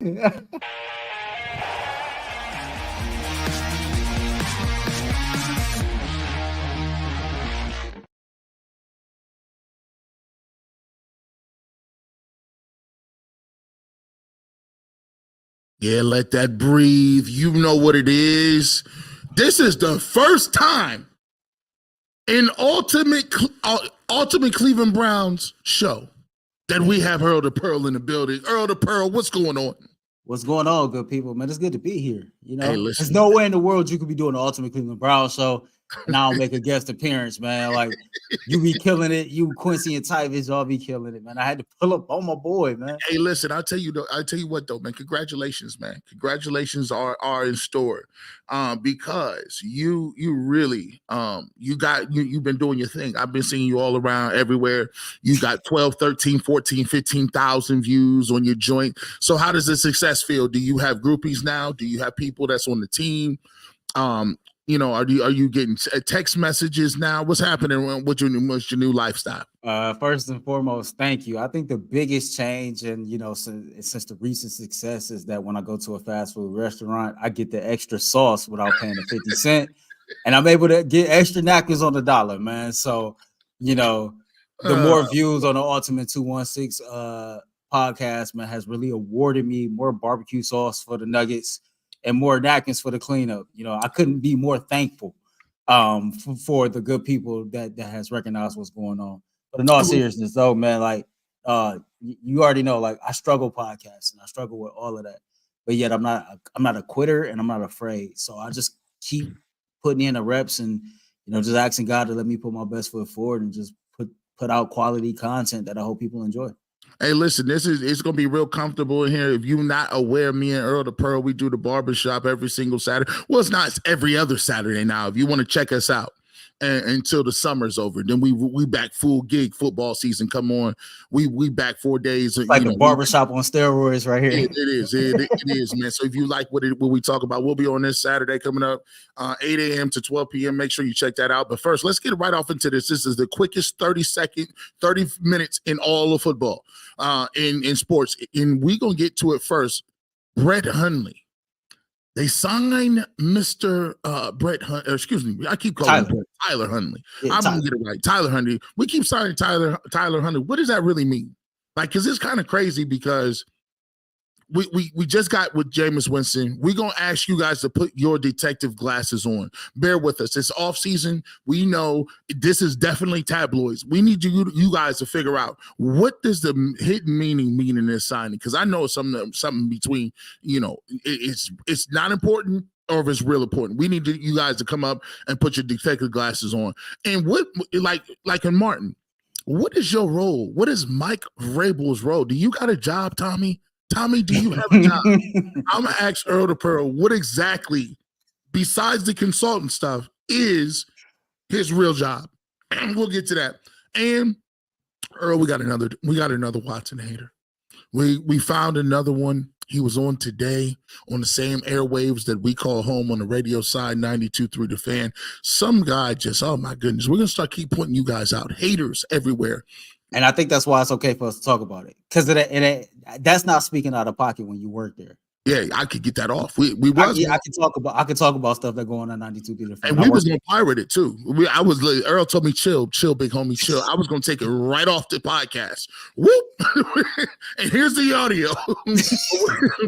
Yeah, let that breathe. You know what it is. This is the first time in Ultimate Cleveland Browns show that we have Earl the Pearl in the building. Earl the Pearl, what's going on? What's going on, good people? Man, it's good to be here. You know, Hey, listen, there's no way in the world you could be doing the Ultimate Cleveland Browns show. Now make a guest appearance, man. Like, you be killing it. You, Quincy and Tyvis, all be killing it, man. I had to pull up on my boy, man. Hey, listen, I'll tell you what though, man. Congratulations, man. Congratulations are in store. Because you really you've been doing your thing. I've been seeing you all around everywhere. You got 12, 13, 14, 15,000 views on your joint. So how does the success feel? Do you have groupies now? Do you have people that's on the team? Are you getting text messages now? What's happening with your new lifestyle? First and foremost, thank you. I think the biggest change, and since the recent success, is that when I go to a fast food restaurant, I get the extra sauce without paying the 50 cents, and I'm able to get extra napkins on the dollar, man. So, the more views on the Ultimate 216 podcast, man, has really awarded me more barbecue sauce for the nuggets and more napkins for the cleanup. I couldn't be more thankful for the good people that has recognized what's going on. But in all seriousness, though, man, like you already know, like I struggle podcasts and I struggle with all of that. But yet I'm not a quitter and I'm not afraid. So I just keep putting in the reps and just asking God to let me put my best foot forward and just put out quality content that I hope people enjoy. Hey, listen, it's going to be real comfortable in here. If you're not aware, me and Earl the Pearl, we do the barbershop every single Saturday. Well, it's every other Saturday now. If you want to check us out until the summer's over, then we back full gig. Football season come on. We back 4 days. It's like a barbershop on steroids right here. It is, man. So if you like what we talk about, we'll be on this Saturday coming up, 8 a.m. to 12 p.m. Make sure you check that out. But first, let's get right off into this. This is the quickest 30 minutes in all of football, in sports. And we're going to get to it first. Brett Hundley. They signed Mr. Brett Hundley. Excuse me. I keep calling him Tyler Huntley. Yeah, I'm going to get it right. Tyler Huntley. We keep signing Tyler Huntley. What does that really mean? Like, because it's kind of crazy because we just got with Jameis Winston. We're going to ask you guys to put your detective glasses on. Bear with us. It's off season. We know this is definitely tabloids. We need you guys to figure out what does the hidden meaning mean in this signing? Because I know it's something between, it's not important or if it's real important. We need you guys to come up and put your detective glasses on. And what, like in Martin, what is your role? What is Mike Vrabel's role? Do you got a job, Tommy? Tommy, do you have a job? I'm going to ask Earl the Pearl what exactly, besides the consultant stuff, is his real job. And we'll get to that. And Earl, we got another Watson hater. We found another one. He was on today on the same airwaves that we call home on the radio side, 92.3 The Fan. Some guy just, oh my goodness, we're going to keep pointing you guys out. Haters everywhere. And I think that's why it's okay for us to talk about it, because that's not speaking out of pocket when you work there. Yeah, I could get that off. I could talk about stuff that go on 92.3. And we was gonna pirate it too. Earl told me chill, big homie, chill. I was gonna take it right off the podcast. Whoop! And here's the audio.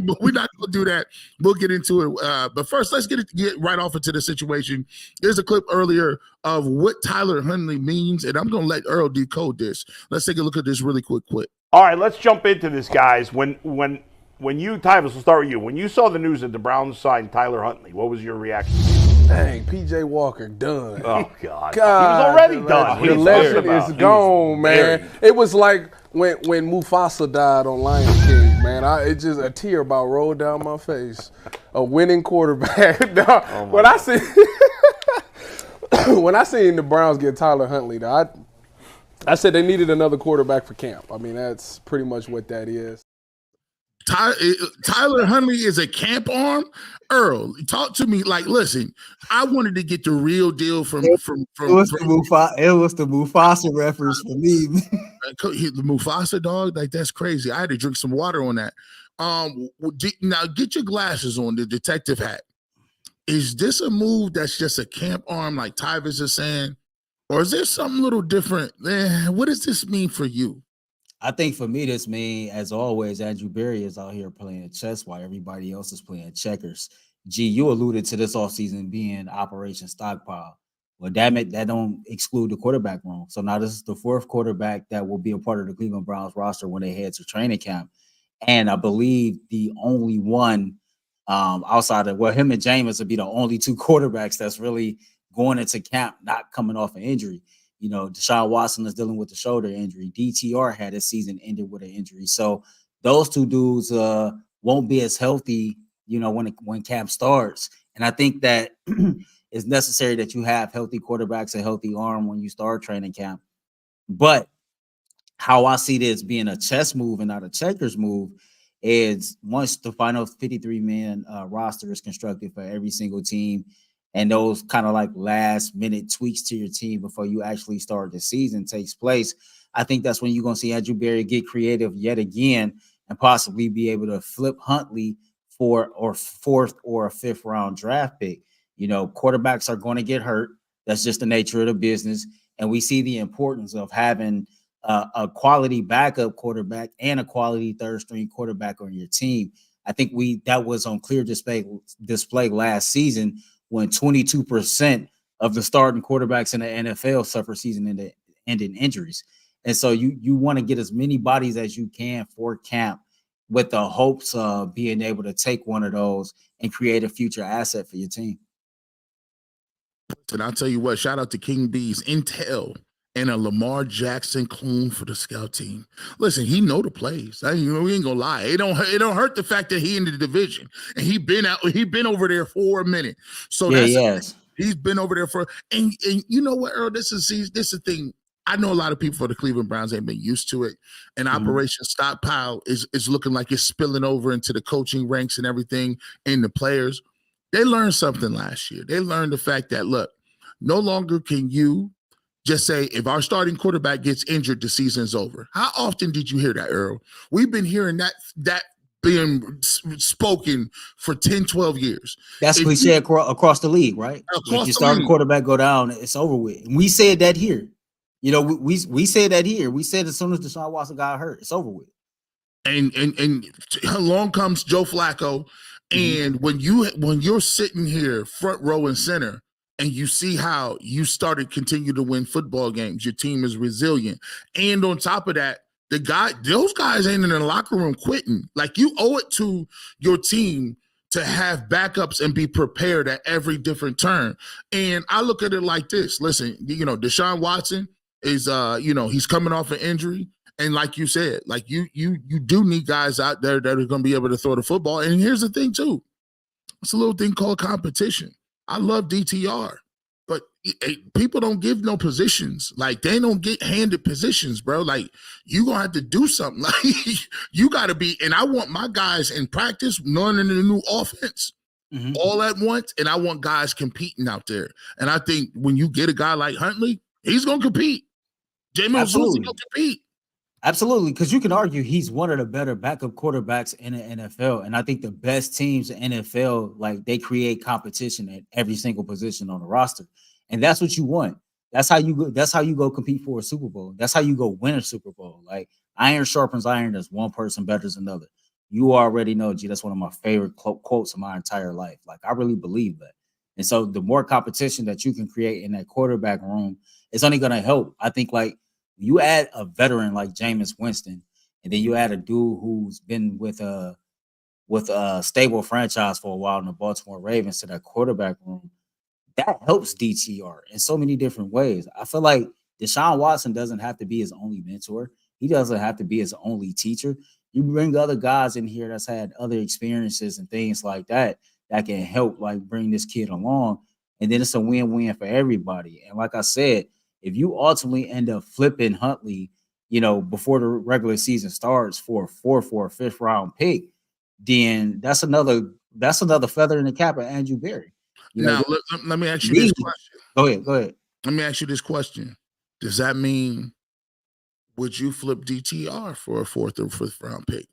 But we're not gonna do that. We'll get into it. But first, let's get right off into the situation. There's a clip earlier of what Tyler Huntley means, and I'm gonna let Earl decode this. Let's take a look at this really quick. All right, let's jump into this, guys. When you, Tyvis, we'll start with you. When you saw the news that the Browns signed Tyler Huntley, what was your reaction? Dang, P.J. Walker done. Oh, God. He was already done. The legend is gone, man. It was like when Mufasa died on Lion King, man. A tear about rolled down my face. A winning quarterback. When I seen the Browns get Tyler Huntley, I said they needed another quarterback for camp. I mean, that's pretty much what that is. Tyler Huntley is a camp arm. Earl, talk to me. Like, listen, I wanted to get the real deal from. It was the Mufasa reference for me. The Mufasa dog, like that's crazy. I had to drink some water on that. Now get your glasses on, the detective hat. Is this a move that's just a camp arm, like Tyvis is saying, or is there something a little different? What does this mean for you? I think for me, this means, as always, Andrew Berry is out here playing chess while everybody else is playing checkers. G, you alluded to this offseason being Operation Stockpile. Well, damn it, that don't exclude the quarterback room. So now this is the fourth quarterback that will be a part of the Cleveland Browns roster when they head to training camp. And I believe the only one outside of, well, him and Jameis would be the only two quarterbacks that's really going into camp, not coming off an injury. You know, Deshaun Watson is dealing with the shoulder injury. DTR had his season ended with an injury. So those two dudes won't be as healthy, you know, when camp starts. And I think that it's necessary that you have healthy quarterbacks, a healthy arm when you start training camp. But how I see this being a chess move and not a checkers move is once the final 53-man roster is constructed for every single team, and those kind of like last minute tweaks to your team before you actually start the season takes place, I think that's when you're going to see Andrew Berry get creative yet again and possibly be able to flip Hundley for a fourth or a fifth round draft pick. You know, quarterbacks are going to get hurt. That's just the nature of the business. And we see the importance of having a quality backup quarterback and a quality third string quarterback on your team. I think that was on clear display last season when 22% of the starting quarterbacks in the NFL suffer season-ending injuries. And so you want to get as many bodies as you can for camp with the hopes of being able to take one of those and create a future asset for your team. And I'll tell you what, shout out to King B's intel and a Lamar Jackson clone for the scout team. Listen, he know the plays. We ain't gonna lie. It don't hurt the fact that he in the division and he been over there for a minute. So he's been over there for and you know what, Earl? This is the thing. I know a lot of people for the Cleveland Browns ain't been used to it. And Operation Stockpile is looking like it's spilling over into the coaching ranks and everything and the players. They learned something last year. They learned the fact that, look, no longer can you just say, if our starting quarterback gets injured, the season's over. How often did you hear that, Earl? We've been hearing that being spoken for 10, 12 years. That's cliche across the league, right? If your starting quarterback go down, it's over with. And we said that here. You know, we said that here. We said as soon as Deshaun Watson got hurt, it's over with. And along comes Joe Flacco. And when you're sitting here front row and center, and you see how you started continue to win football games, your team is resilient. And on top of that, those guys ain't in the locker room quitting. Like, you owe it to your team to have backups and be prepared at every different turn. And I look at it like this. Listen, you know, Deshaun Watson is he's coming off an injury. And like you said, like you do need guys out there that are going to be able to throw the football. And here's the thing too. It's a little thing called competition. I love DTR, but people don't give no positions. Like, they don't get handed positions, bro. Like, you gonna have to do something. Like, you got to be. And I want my guys in practice learning the new offense all at once. And I want guys competing out there. And I think when you get a guy like Huntley, he's gonna compete. Jameis Winston gonna compete. Absolutely, because you can argue he's one of the better backup quarterbacks in the NFL, and I think the best teams in NFL, like, they create competition at every single position on the roster, and that's what you want. That's how you go. That's how you go compete for a Super Bowl. That's how you go win a Super Bowl. Like, iron sharpens iron. There's one person better than another. You already know, G. That's one of my favorite quotes of my entire life. Like, I really believe that, and so the more competition that you can create in that quarterback room, it's only going to help. I think, like, you add a veteran like Jameis Winston, and then you add a dude who's been with a stable franchise for a while in the Baltimore Ravens to that quarterback room, that helps DTR in so many different ways. I feel like Deshaun Watson doesn't have to be his only mentor. He doesn't have to be his only teacher. You bring other guys in here that's had other experiences and things like that can help, like, bring this kid along, and then it's a win-win for everybody. And like I said, if you ultimately end up flipping Huntley, you know, before the regular season starts for a fourth or a fifth round pick, then that's another feather in the cap of Andrew Berry. Now, let me ask you this question. Go ahead. Let me ask you this question. Does that mean, would you flip DTR for a fourth or fifth round pick?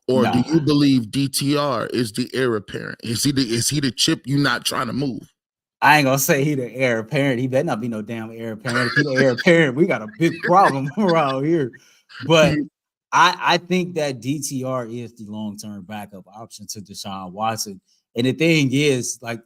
Or do Nah, you believe DTR is the heir apparent? Is he the chip you not trying to move? I ain't gonna say he the heir apparent. He better not be no damn heir apparent. If he the heir apparent, we got a big problem around here. But I think that DTR is the long-term backup option to Deshaun Watson. And the thing is, like,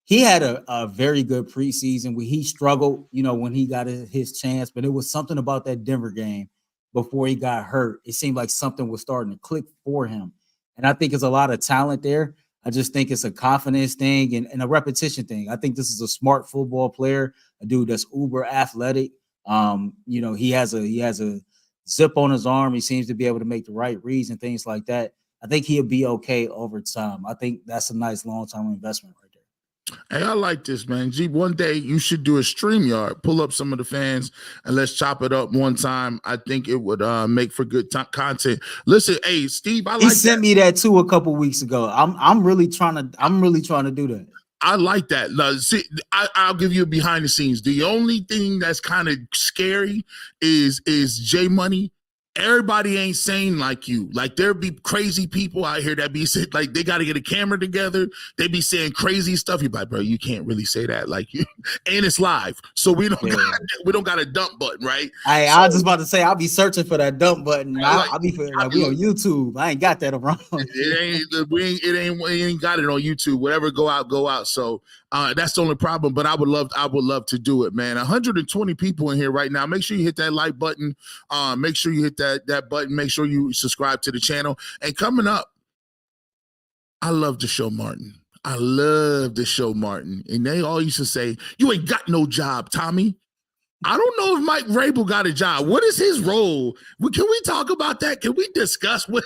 he had a very good preseason where he struggled, when he got his chance, but it was something about that Denver game before he got hurt. It seemed like something was starting to click for him. And I think it's a lot of talent there. I just think it's a confidence thing and a repetition thing. I think this is a smart football player, a dude that's uber athletic. He has a zip on his arm. He seems to be able to make the right reads and things like that. I think he'll be okay over time. I think that's a nice long-term investment right there. Hey, I like this, man. G, one day you should do a StreamYard, pull up some of the fans, and let's chop it up one time. I think it would make for good content. Listen, hey, Steve, He sent me that too a couple weeks ago. I'm really trying to do that. I like that. Now, see, I'll give you a behind the scenes. The only thing that's kind of scary is J Money. Everybody ain't sane like you. Like, there be crazy people out here that be like, they got to get a camera together. They be saying crazy stuff. You're like, bro, you can't really say that. Like, and it's live, so we don't got a dump button, right? I was just about to say, I'll be searching for that dump button. I'll be feeling like we on YouTube. I ain't got that around. We ain't got it on YouTube. Whatever go out. So that's the only problem. But I would love to do it, man. 120 people in here right now. Make sure you hit that like button. Make sure you hit that button. Make sure you subscribe to the channel. And coming up, I love the show, Martin. I love the show, Martin. And they all used to say, "You ain't got no job, Tommy." I don't know if Mike Vrabel got a job. What is his role? Can we talk about that? Can we discuss what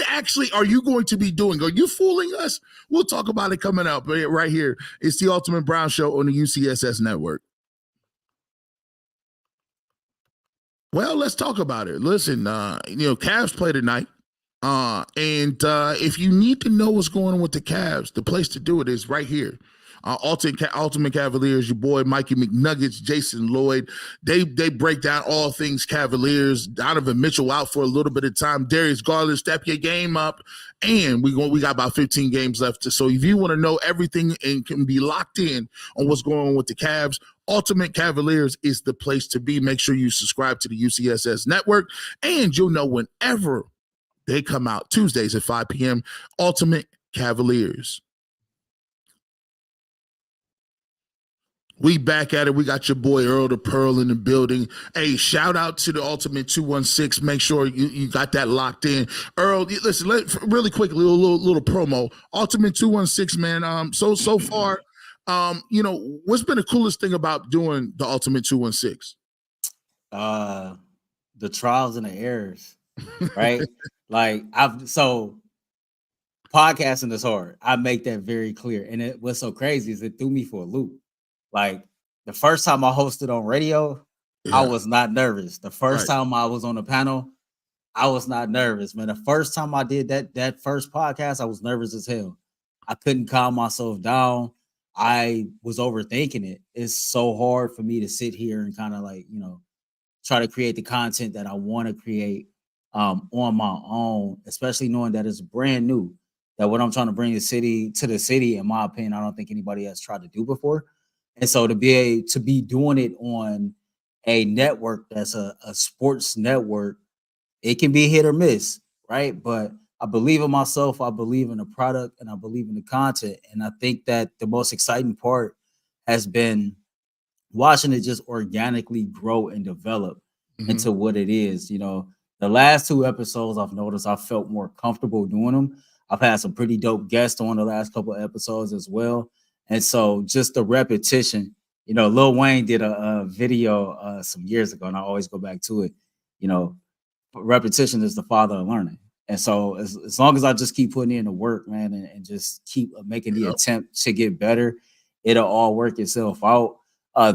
actually are you going to be doing? Are you fooling us? We'll talk about it coming up right here. It's the Ultimate Brown Show on the UCSS Network. Well, let's talk about it. Listen, Cavs play tonight. And if you need to know what's going on with the Cavs, the place to do it is right here. Ultimate Cavaliers, your boy Mikey McNuggets, Jason Lloyd. They break down all things Cavaliers. Donovan Mitchell out for a little bit of time. Darius Garland, step your game up. And we got about 15 games left. So if you want to know everything and can be locked in on what's going on with the Cavs, Ultimate Cavaliers is the place to be. Make sure you subscribe to the UCSS network, and you'll know whenever they come out, Tuesdays at 5 p.m., Ultimate Cavaliers. We back at it. We got your boy Earl the Pearl in the building. Hey, shout out to the Ultimate 216. Make sure you got that locked in. Earl, listen, really quickly, a little promo. Ultimate 216, man. So far, what's been the coolest thing about doing the Ultimate 216? The trials and the errors, right? Podcasting is hard. I make that very clear. And what's so crazy is it threw me for a loop. Like, the first time I hosted on radio, I was not nervous. The first time I was on a panel, I was not nervous, man. The first time I did that first podcast, I was nervous as hell. I couldn't calm myself down. I was overthinking it. It's so hard for me to sit here and kind of try to create the content that I want to create on my own, especially knowing that it's brand new. That what I'm trying to bring to the city, in my opinion, I don't think anybody has tried to do before. And so to be doing it on a network that's a sports network, it can be hit or miss, right? But I believe in myself, I believe in the product, and I believe in the content. And I think that the most exciting part has been watching it just organically grow and develop into what it is. The last 2 episodes, I've noticed I felt more comfortable doing them. I've had some pretty dope guests on the last couple of episodes as well. And so just the repetition, Lil Wayne did a video some years ago, and I always go back to it. Repetition is the father of learning. And so as long as I just keep putting in the work, man, and just keep making the attempt to get better, it'll all work itself out.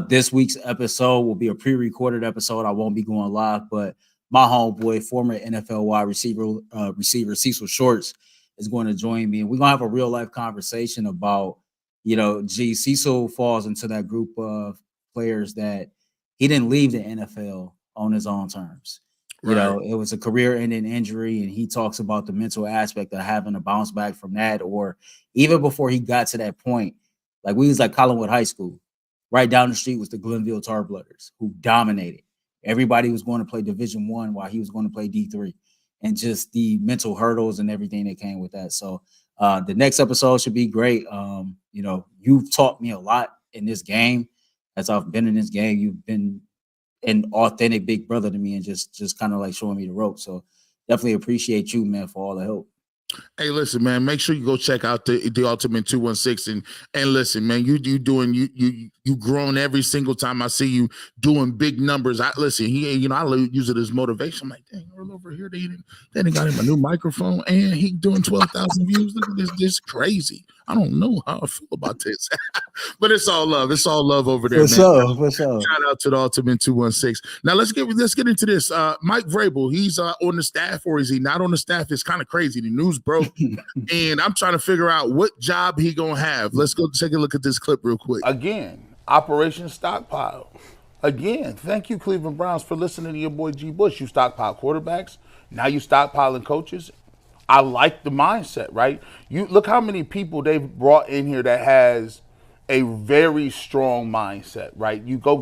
This week's episode will be a pre-recorded episode. I won't be going live, but my homeboy, former NFL wide receiver Cecil Shorts, is going to join me, and we're going to have a real life conversation about, Cecil falls into that group of players that he didn't leave the NFL on his own terms. You know, it was a career-ending injury, and he talks about the mental aspect of having to bounce back from that, or even before he got to that point, like we was like Collinwood High School. Right down the street was the Glenville Tarblooders, who dominated. Everybody was going to play Division I while he was going to play D3, and just the mental hurdles and everything that came with that. So the next episode should be great. You know, you've taught me a lot in this game. As I've been in this game, you've been an authentic big brother to me, and just kind of like showing me the ropes. So definitely appreciate you, man, for all the help. Hey, listen, man. Make sure you go check out the Ultimate 216 and listen, man. You grown every single time I see you doing big numbers. I use it as motivation. I'm like, dang, Earl over here, they got him a new microphone and he doing 12,000 views. Look at this, this crazy. I don't know how I feel about this, but it's all love. It's all love over there, for sure. Shout out to the Ultimate 216. Now let's get into this. Mike Vrabel, he's on the staff, or is he not on the staff? It's kind of crazy. The news broke, and I'm trying to figure out what job he gonna have. Let's go take a look at this clip real quick. Again, Operation Stockpile. Again, thank you, Cleveland Browns, for listening to your boy G. Bush. You stockpile quarterbacks. Now you stockpiling coaches. I like the mindset, right? You look how many people they've brought in here that has a very strong mindset, right? You got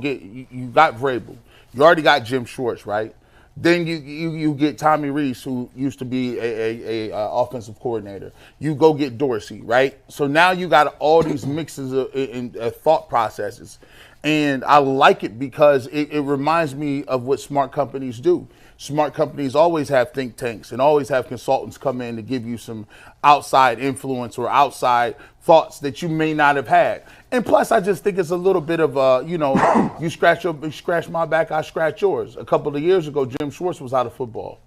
Vrabel. You already got Jim Schwartz, right? Then you get Tommy Rees, who used to be a offensive coordinator. You go get Dorsey, right? So now you got all these mixes in thought processes. And I like it because it reminds me of what smart companies do. Smart companies always have think tanks and always have consultants come in to give you some outside influence or outside thoughts that you may not have had. And plus, I just think it's a little bit of you scratch my back, I scratch yours. A couple of years ago, Jim Schwartz was out of football.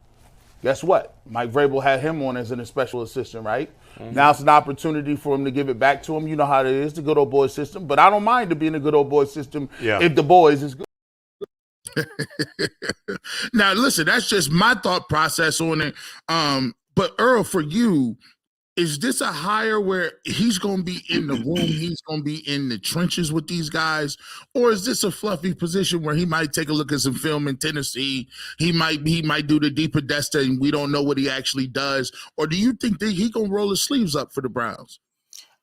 Guess what? Mike Vrabel had him on as a special assistant, right? Mm-hmm. Now it's an opportunity for him to give it back to him. You know how it is, the good old boy system. But I don't mind it being a good old boy system if the boys is good. Now, listen, that's just my thought process on it. But Earl, for you, is this a hire where he's going to be in the room, he's going to be in the trenches with these guys, or is this a fluffy position where he might take a look at some film in Tennessee, he might do the deeper Desta, and we don't know what he actually does, or do you think that he going to roll his sleeves up for the Browns?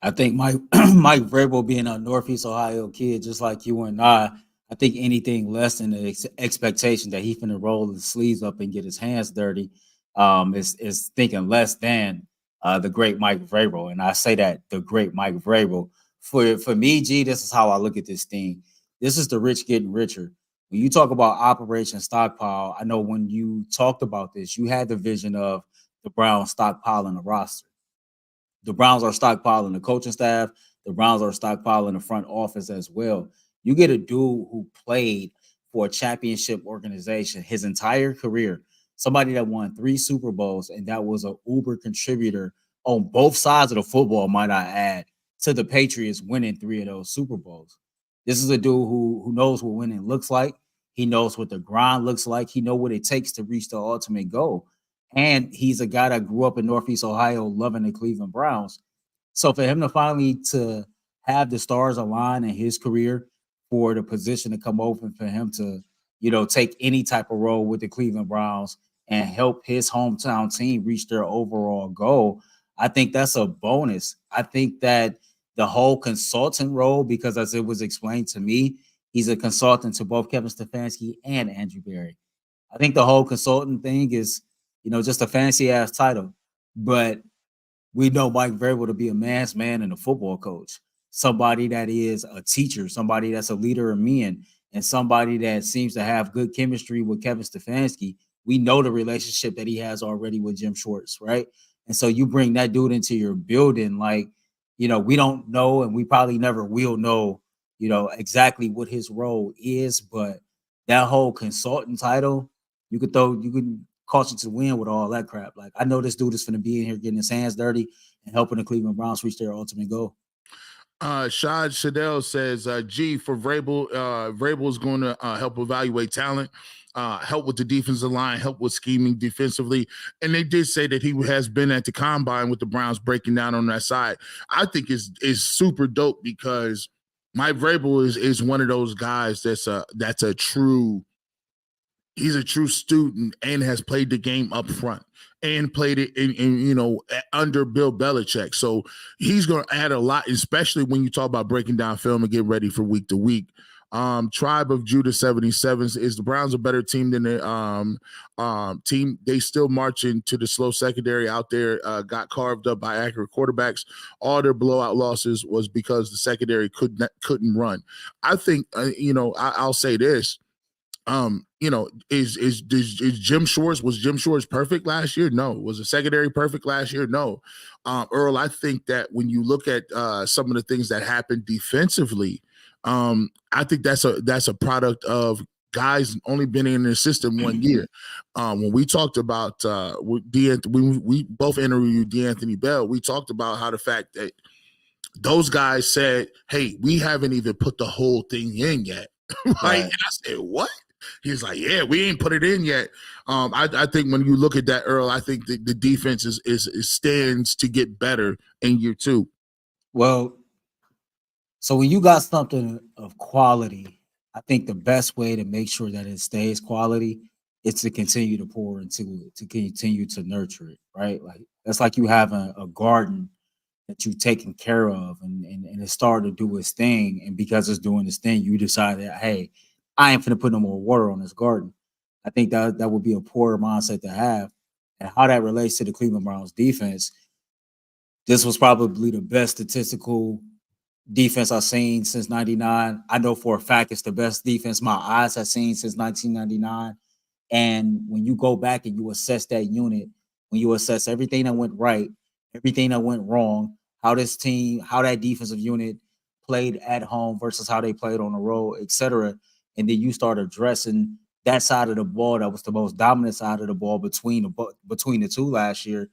I think Mike Vrabel, being a Northeast Ohio kid, just like you and I think anything less than the expectation that he's going to roll his sleeves up and get his hands dirty is thinking less than the great Mike Vrabel. And I say that, the great Mike Vrabel. For me, G, this is how I look at this thing. This is the rich getting richer. When you talk about Operation Stockpile, I know when you talked about this, you had the vision of the Browns stockpiling the roster. The Browns are stockpiling the coaching staff. The Browns are stockpiling the front office as well. You get a dude who played for a championship organization his entire career, somebody that won 3 Super Bowls, and that was an uber contributor on both sides of the football, might I add, to the Patriots winning 3 of those Super Bowls. This is a dude who knows what winning looks like. He knows what the grind looks like. He knows what it takes to reach the ultimate goal. And he's a guy that grew up in Northeast Ohio loving the Cleveland Browns. So for him to finally to have the stars align in his career for the position to come open for him to, take any type of role with the Cleveland Browns and help his hometown team reach their overall goal, I think that's a bonus. I think that the whole consultant role, because as it was explained to me, he's a consultant to both Kevin Stefanski and Andrew Berry. I think the whole consultant thing is, just a fancy ass title, but we know Mike Vrabel to be a man's man and a football coach, somebody that is a teacher, somebody that's a leader of men, and somebody that seems to have good chemistry with Kevin Stefanski. We know the relationship that he has already with Jim Schwartz, right? And so you bring that dude into your building, we don't know, and we probably never will know, exactly what his role is, but that whole consultant title, you could caution to the wind with all that crap. Like, I know this dude is going to be in here getting his hands dirty and helping the Cleveland Browns reach their ultimate goal. Shad Shadell says, G, for Vrabel, Vrabel is going to help evaluate talent, help with the defensive line, help with scheming defensively. And they did say that he has been at the combine with the Browns breaking down on that side. I think is super dope because Mike Vrabel is one of those guys that's a true He's a true student and has played the game up front and played it under Bill Belichick. So he's going to add a lot, especially when you talk about breaking down film and getting ready for week to week. Tribe of Judah 77s, is the Browns a better team than the team? They still marching to the slow secondary out there, got carved up by accurate quarterbacks. All their blowout losses was because the secondary couldn't run. I think I'll say this. Is Jim Schwartz, was Jim Schwartz perfect last year? No. Was the secondary perfect last year? No. Earl, I think that when you look at some of the things that happened defensively, I think that's a product of guys only been in the system 1 year. When we talked about we both interviewed DeAnthony Bell, we talked about how the fact that those guys said, hey, we haven't even put the whole thing in yet. Right? And I said, what? He's like, yeah, we ain't put it in yet. I think when you look at that, Earl, I think the defense is stands to get better in year 2. Well, so when you got something of quality, I think the best way to make sure that it stays quality is to continue to pour into it, to continue to nurture it, right? Like that's like you have a garden that you've taken care of and it's starting to do its thing. And because it's doing its thing, you decide that, hey, I ain't finna put no more water on this garden. I think that would be a poor mindset to have. And how that relates to the Cleveland Browns defense, this was probably the best statistical defense I've seen since 99. I know for a fact it's the best defense my eyes have seen since 1999. And when you go back and you assess that unit, when you assess everything that went right, everything that went wrong, how that defensive unit played at home versus how they played on the road, etc., and then you start addressing that side of the ball that was the most dominant side of the ball between the two last year,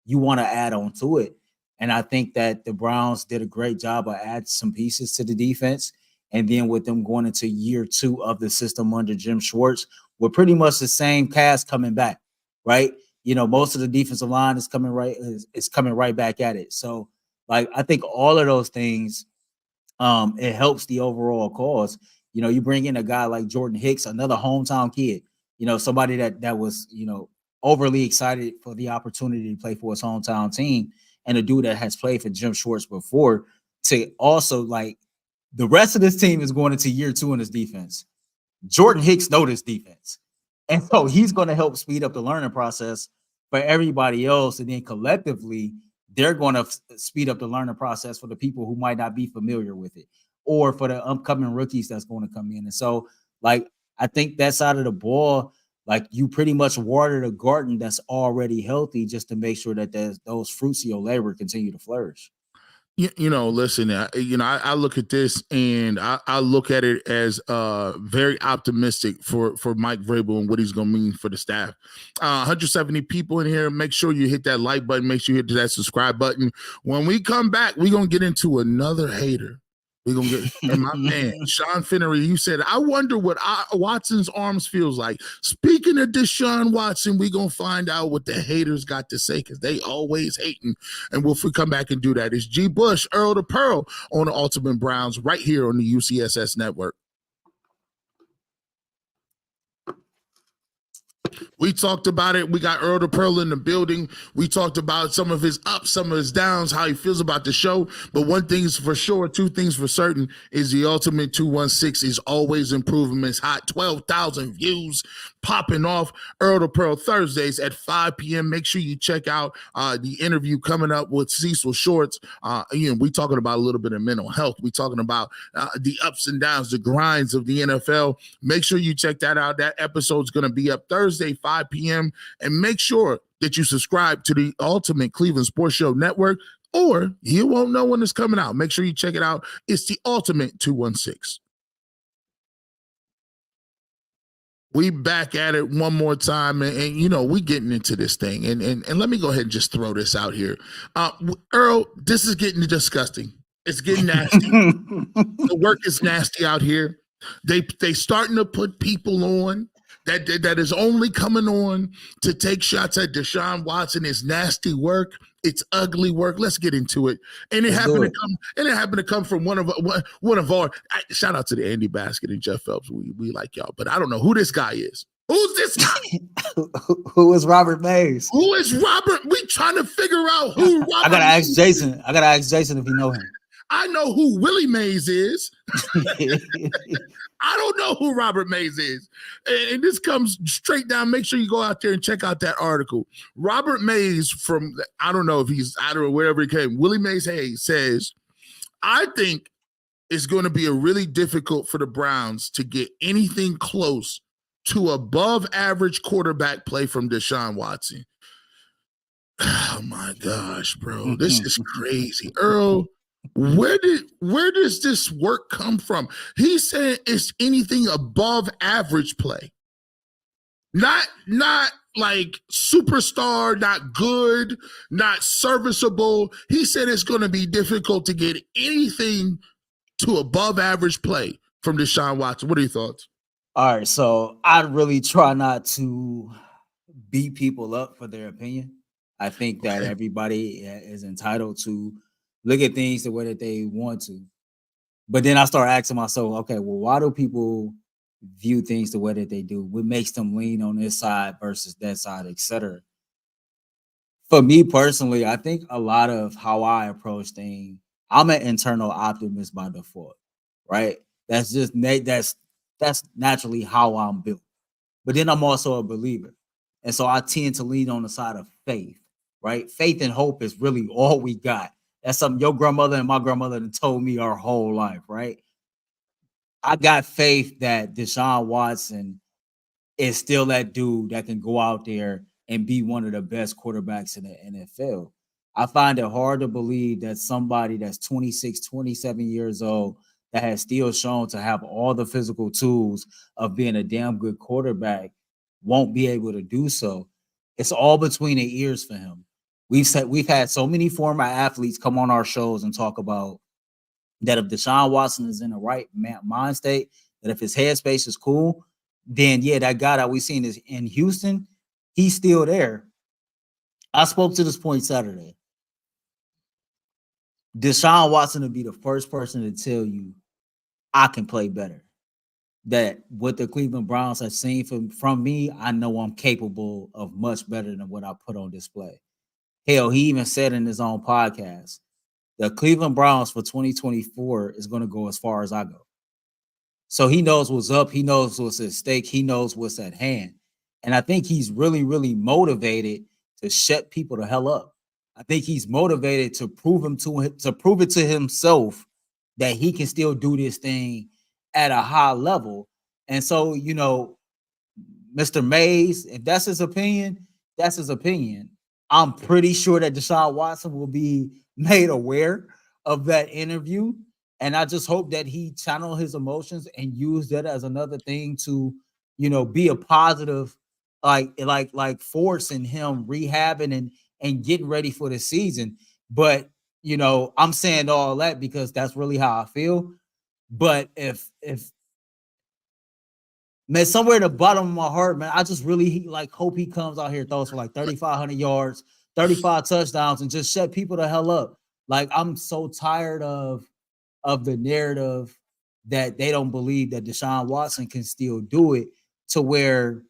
you want to add on to it. And I think that the Browns did a great job of adding some pieces to the defense. And then with them going into year 2 of the system under Jim Schwartz, we're pretty much the same cast coming back, right? Most of the defensive line is coming right back at it. So, like, I think all of those things, it helps the overall cause. You bring in a guy like Jordan Hicks, another hometown kid, somebody that was, overly excited for the opportunity to play for his hometown team, and a dude that has played for Jim Schwartz before, to also, like, the rest of this team is going into year 2 in this defense. Jordan Hicks knows this defense. And so he's going to help speed up the learning process for everybody else. And then collectively, they're going to speed up the learning process for the people who might not be familiar with it, or for the upcoming rookies that's going to come in. And so, like, I think that side of the ball, like, you pretty much water the garden that's already healthy just to make sure that those fruits of your labor continue to flourish. Listen, I look at this and I look at it as very optimistic for Mike Vrabel and what he's going to mean for the staff. 170 people in here. Make sure you hit that like button. Make sure you hit that subscribe button. When we come back, we're going to get into another hater. We're going to get, and my man, Sean Finnery, you said, I wonder what Watson's arms feels like. Speaking of Deshaun Watson, we're going to find out what the haters got to say, because they always hating. And we'll come back and do that. It's G. Bush, Earl to Pearl on the Ultimate Browns right here on the UCSS Network. We talked about it. We got Earl to Pearl in the building. We talked about some of his ups, some of his downs, how he feels about the show. But one thing is for sure, two things for certain, is the Ultimate 216 is always improving. It's hot, 12,000 views popping off. Earl to Pearl Thursdays at 5 p.m. Make sure you check out the interview coming up with Cecil Shorts. We talking about a little bit of mental health. We talking about the ups and downs, the grinds of the NFL. Make sure you check that out. That episode's going to be up Thursday, 5 p.m. And make sure that you subscribe to the Ultimate Cleveland Sports Show Network, or you won't know when it's coming out. Make sure you check it out. It's the Ultimate 216. We back at it one more time, and we getting into this thing. And let me go ahead and just throw this out here. Earl, this is getting disgusting. It's getting nasty. The work is nasty out here. They starting to put people on that is only coming on to take shots at Deshaun Watson. Is nasty work. It's ugly work. Let's get into it. And it happened to come from one of our. Shout out to the Andy Basket and Jeff Phelps. We like y'all, but I don't know who this guy is. Who's this guy? Who is Robert Mays? Who is Robert? We trying to figure out who Robert I gotta ask Mays Jason. is. I gotta ask Jason if he know him. I know who Willie Mays is. I don't know who Robert Mays is. And this comes straight down. Make sure you go out there and check out that article. Robert Mays from, I don't know if he's, I don't know, wherever he came. Willie Mays Hayes says, I think it's going to be a really difficult for the Browns to get anything close to above average quarterback play from Deshaun Watson. Oh my gosh, bro. This is crazy. Earl, where does this work come from? He said it's anything above average play. Not like superstar, not good, not serviceable. He said it's going to be difficult to get anything to above average play from Deshaun Watson. What are your thoughts? All right, so I really try not to beat people up for their opinion. I think that everybody is entitled to look at things the way that they want to. But then I start asking myself, okay, well, why do people view things the way that they do? What makes them lean on this side versus that side, etc.? For me personally, I think a lot of how I approach things, I'm an internal optimist by default, right? That's just that's naturally how I'm built. But then I'm also a believer. And so I tend to lean on the side of faith, right? Faith and hope is really all we got. That's something your grandmother and my grandmother told me our whole life, right? I got faith that Deshaun Watson is still that dude that can go out there and be one of the best quarterbacks in the NFL. I find it hard to believe that somebody that's 26, 27 years old that has still shown to have all the physical tools of being a damn good quarterback won't be able to do so. It's all between the ears for him. We've had so many former athletes come on our shows and talk about that if Deshaun Watson is in the right mind state, that if his headspace is cool, then yeah, that guy that we seen is in Houston, he's still there. I spoke to this point Saturday. Deshaun Watson would be the first person to tell you, I can play better. That what the Cleveland Browns have seen from me, I know I'm capable of much better than what I put on display. Hell, he even said in his own podcast, the Cleveland Browns for 2024 is going to go as far as I go. So he knows what's up. He knows what's at stake. He knows what's at hand. And I think he's really, really motivated to shut people the hell up. I think he's motivated to prove it to himself that he can still do this thing at a high level. And so, you know, Mr. Mays, if that's his opinion, that's his opinion. I'm pretty sure that Deshaun Watson will be made aware of that interview. And I just hope that he channel his emotions and use that as another thing to, you know, be a positive, like force in him rehabbing and getting ready for the season. But, you know, I'm saying all that because that's really how I feel. But if man, somewhere at the bottom of my heart, man, I just really hope he comes out here, throws for like 3,500 yards, 35 touchdowns, and just shut people the hell up. Like, I'm so tired of the narrative that they don't believe that Deshaun Watson can still do it, to where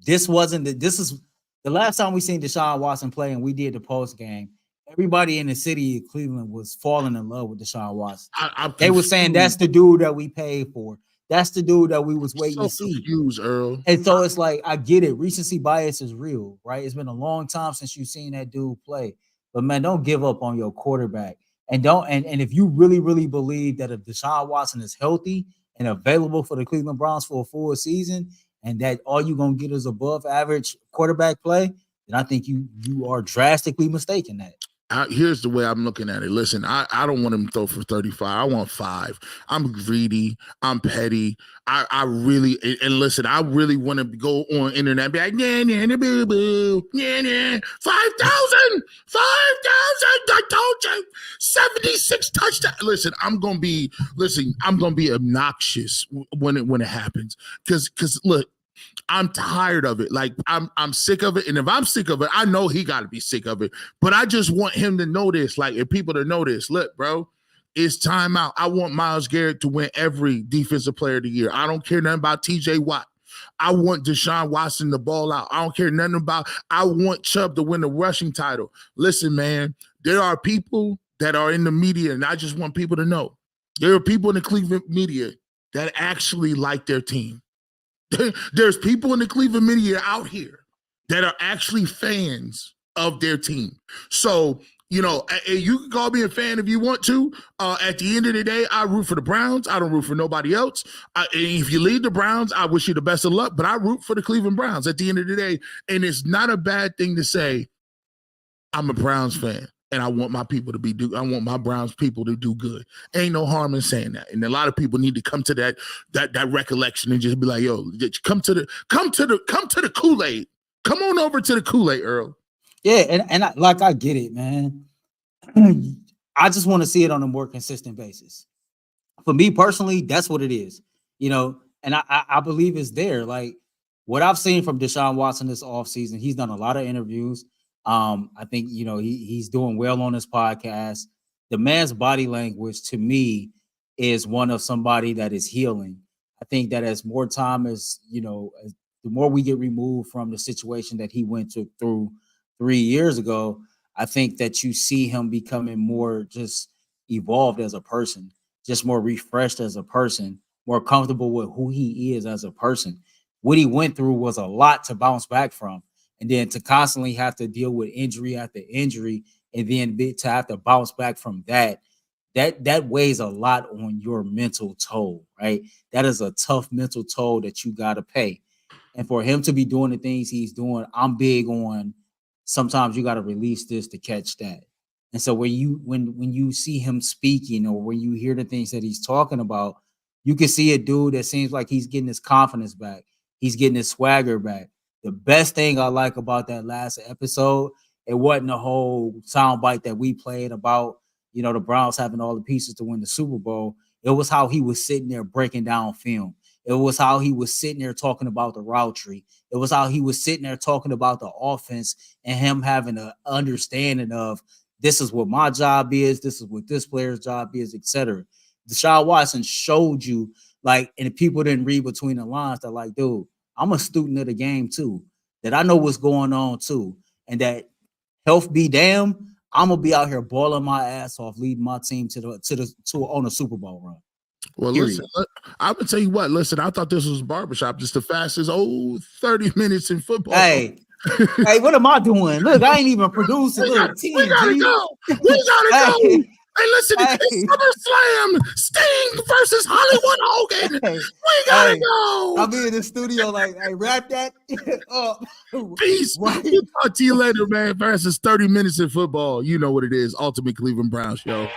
this is the last time we seen Deshaun Watson play and we did the post game. Everybody in the city of Cleveland was falling in love with Deshaun Watson. They were saying that's the dude that we paid for. That's the dude that we was waiting to see. Confused, Earl. And so it's like, I get it. Recency bias is real, right? It's been a long time since you've seen that dude play. But man, don't give up on your quarterback. And if you really, really believe that if Deshaun Watson is healthy and available for the Cleveland Browns for a full season, and that all you're gonna get is above average quarterback play, then I think you are drastically mistaken that. Here's the way I'm looking at it. Listen, I don't want him to throw for 35. I want 5. I'm greedy. I'm petty. I really, and listen, I really want to go on internet and be like, yeah, boo boo, yeah, 5,000, I told you, 76 touchdowns. Listen, I'm gonna be obnoxious when it happens. Cause look, I'm tired of it. Like, I'm sick of it. And if I'm sick of it, I know he got to be sick of it. But I just want him to know this, like, and people to know this. Look, bro, it's time out. I want Myles Garrett to win every defensive player of the year. I don't care nothing about TJ Watt. I want Deshaun Watson to ball out. I don't care nothing about. I want Chubb to win the rushing title. Listen, man, there are people that are in the media, and I just want people to know there are people in the Cleveland media that actually like their team. There's people in the Cleveland media out here that are actually fans of their team. So, you know, you can call me a fan if you want to. At the end of the day, I root for the Browns. I don't root for nobody else. If you lead the Browns, I wish you the best of luck, but I root for the Cleveland Browns at the end of the day. And it's not a bad thing to say, I'm a Browns fan and I want my people to I want my Browns people to do good. Ain't no harm in saying that. And a lot of people need to come to that recollection and just be like, yo, come to the Kool-Aid. Come on over to the Kool-Aid, Earl. Yeah, and I get it, man. I just want to see it on a more consistent basis. For me personally, that's what it is, you know, and I believe it's there. Like what I've seen from Deshaun Watson this offseason, he's done a lot of interviews. I think, you know, he's doing well on his podcast. The man's body language to me is one of somebody that is healing. I think that as more time is, you know, the more we get removed from the situation that he went through 3 years ago, I think that you see him becoming more just evolved as a person, just more refreshed as a person, more comfortable with who he is as a person. What he went through was a lot to bounce back from. And then to constantly have to deal with injury after injury, and then to have to bounce back from that weighs a lot on your mental toll, right? That is a tough mental toll that you got to pay. And for him to be doing the things he's doing, I'm big on sometimes you got to release this to catch that. And so when you see him speaking or when you hear the things that he's talking about, you can see a dude that seems like he's getting his confidence back. He's getting his swagger back. The best thing I like about that last episode, it wasn't the whole soundbite that we played about, you know, the Browns having all the pieces to win the Super Bowl. It was how he was sitting there breaking down film. It was how he was sitting there talking about the route tree. It was how he was sitting there talking about the offense and him having an understanding of this is what my job is, this is what this player's job is, etc. Deshaun Watson showed you, like, and people didn't read between the lines, that like, dude, I'm a student of the game too, that I know what's going on too, and that health be damned, I'm gonna be out here balling my ass off, leading my team on a Super Bowl run. Well, listen, I'm going to tell you what. Listen, I thought this was barbershop, just the fastest 30 minutes in football. Hey, what am I doing? Look, I ain't even producing. We gotta go. Hey, listen, it's SummerSlam, Sting versus Hollywood Hogan. We gotta go. I'll be in the studio like, hey, wrap that up. Peace. Right. We'll talk to you later, man. Versus 30 minutes in football. You know what it is. Ultimate Cleveland Browns show.